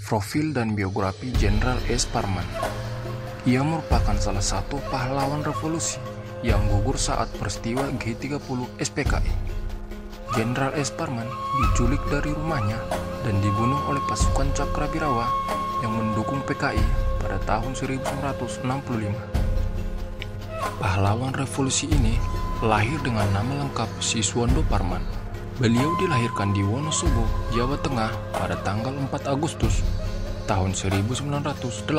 Profil dan biografi Jenderal S. Parman. Ia merupakan salah satu pahlawan revolusi yang gugur saat peristiwa G30 SPKI. Jenderal S. Parman diculik dari rumahnya dan dibunuh oleh pasukan Cakrabirawa yang mendukung PKI pada tahun 1965. Pahlawan revolusi ini lahir dengan nama lengkap Siswondo Parman. Beliau dilahirkan di Wonosobo, Jawa Tengah pada tanggal 4 Agustus tahun 1918.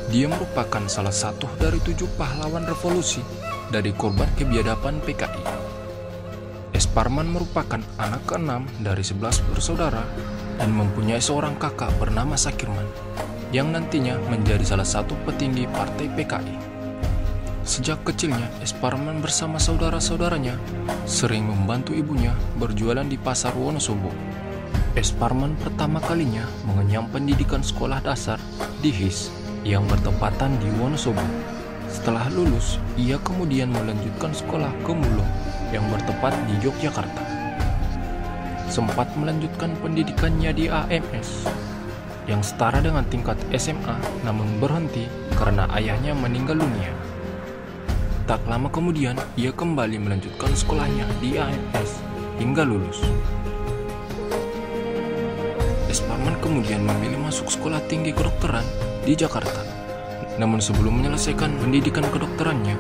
Dia merupakan salah satu dari 7 pahlawan revolusi dari korban kebiadaban PKI. S. Parman merupakan anak ke-6 dari 11 bersaudara dan mempunyai seorang kakak bernama Sakirman yang nantinya menjadi salah satu petinggi partai PKI. Sejak kecilnya, S. Parman bersama saudara-saudaranya sering membantu ibunya berjualan di pasar Wonosobo. S. Parman pertama kalinya mengenyam pendidikan sekolah dasar di HIS yang bertepatan di Wonosobo. Setelah lulus, ia kemudian melanjutkan sekolah ke Mulong yang bertepat di Yogyakarta. Sempat melanjutkan pendidikannya di AMS yang setara dengan tingkat SMA, namun berhenti karena ayahnya meninggal dunia. Tak lama kemudian, ia kembali melanjutkan sekolahnya di AMS hingga lulus. S. Parman kemudian memilih masuk sekolah tinggi kedokteran di Jakarta. Namun sebelum menyelesaikan pendidikan kedokterannya,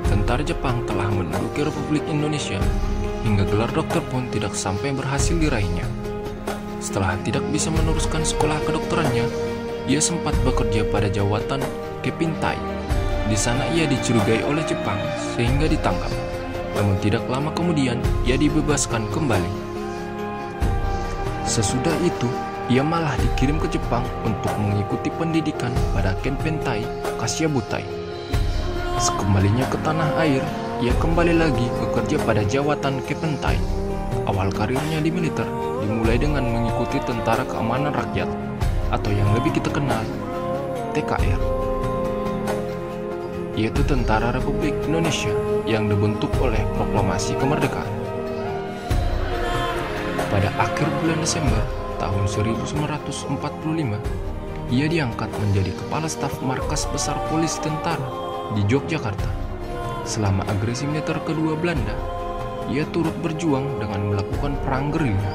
tentara Jepang telah menduduki Republik Indonesia hingga gelar dokter pun tidak sampai berhasil diraihnya. Setelah tidak bisa meneruskan sekolah kedokterannya, ia sempat bekerja pada jawatan Kepintai. Di sana ia dicurigai oleh Jepang sehingga ditangkap. Namun tidak lama kemudian ia dibebaskan kembali. Sesudah itu, ia malah dikirim ke Jepang untuk mengikuti pendidikan pada Kepintai Kashiabutai. Sekembalinya ke tanah air, ia kembali lagi bekerja pada jawatan Kepintai. Awal karirnya di militer dimulai dengan mengikuti Tentara Keamanan Rakyat atau yang lebih kita kenal TKR, yaitu Tentara Republik Indonesia yang dibentuk oleh Proklamasi Kemerdekaan. Pada akhir bulan Desember tahun 1945, ia diangkat menjadi Kepala Staf Markas Besar Polis Tentara di Yogyakarta. Selama agresi militer kedua Belanda, ia turut berjuang dengan melakukan perang gerilya.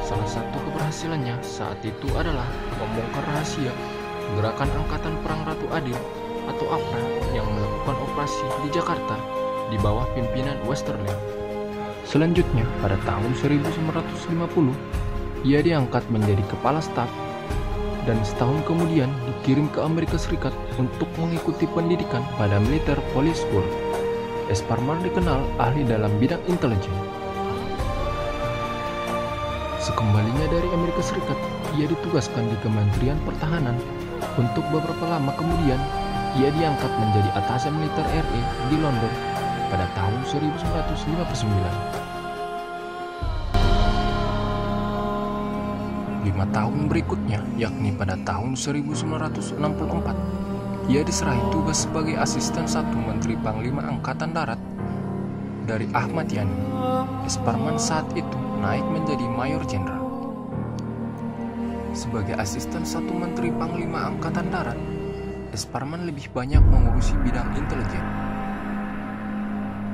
Salah satu keberhasilannya saat itu adalah membongkar rahasia Gerakan Angkatan Perang Ratu Adil atau APRA yang melakukan operasi di Jakarta di bawah pimpinan Westerling. Selanjutnya, pada tahun 1950, ia diangkat menjadi Kepala Staf dan setahun kemudian dikirim ke Amerika Serikat untuk mengikuti pendidikan pada Military Police School. S. Parman dikenal ahli dalam bidang intelijen. Sekembalinya dari Amerika Serikat, ia ditugaskan di Kementerian Pertahanan. Untuk beberapa lama kemudian, ia diangkat menjadi Atase Militer RI di London pada tahun 1959. 5 tahun berikutnya, yakni pada tahun 1964, ia diserahi tugas sebagai asisten 1 Menteri Panglima Angkatan Darat dari Ahmad Yani. S. Parman saat itu naik menjadi Mayor Jenderal. Sebagai asisten 1 Menteri Panglima Angkatan Darat, S. Parman lebih banyak mengurusi bidang intelijen.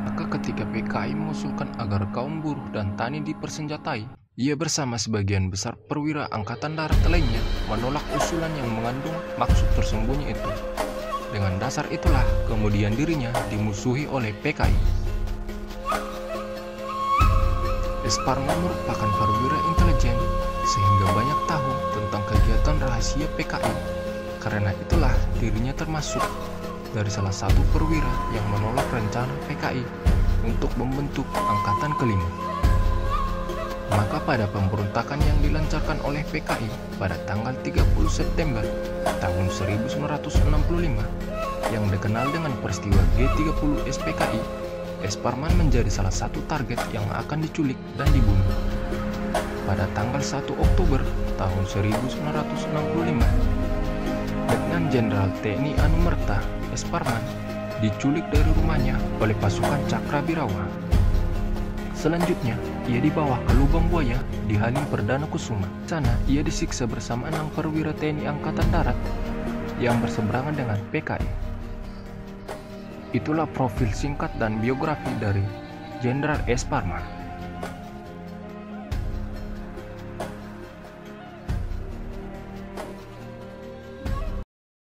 Maka ketika PKI mengusulkan agar kaum buruh dan tani dipersenjatai, ia bersama sebagian besar perwira Angkatan Darat lainnya menolak usulan yang mengandung maksud tersembunyi itu. Dengan dasar itulah kemudian dirinya dimusuhi oleh PKI. S. Parman merupakan perwira intelijen sehingga banyak tahu tentang kegiatan rahasia PKI. Karena itulah dirinya termasuk dari salah satu perwira yang menolak rencana PKI untuk membentuk Angkatan Kelima. Maka pada pemberontakan yang dilancarkan oleh PKI pada tanggal 30 September tahun 1965 yang dikenal dengan peristiwa G30 SPKI, S. Parman menjadi salah satu target yang akan diculik dan dibunuh. Pada tanggal 1 Oktober tahun 1965, Letnan Jenderal TNI Anumerta S. Parman diculik dari rumahnya oleh pasukan Cakrabirawa. Selanjutnya, ia dibawa ke lubang buaya di Halim Perdana Kusuma. Di sana, ia disiksa bersama 6 perwira TNI Angkatan Darat yang berseberangan dengan PKI. Itulah profil singkat dan biografi dari Jenderal S. Parman.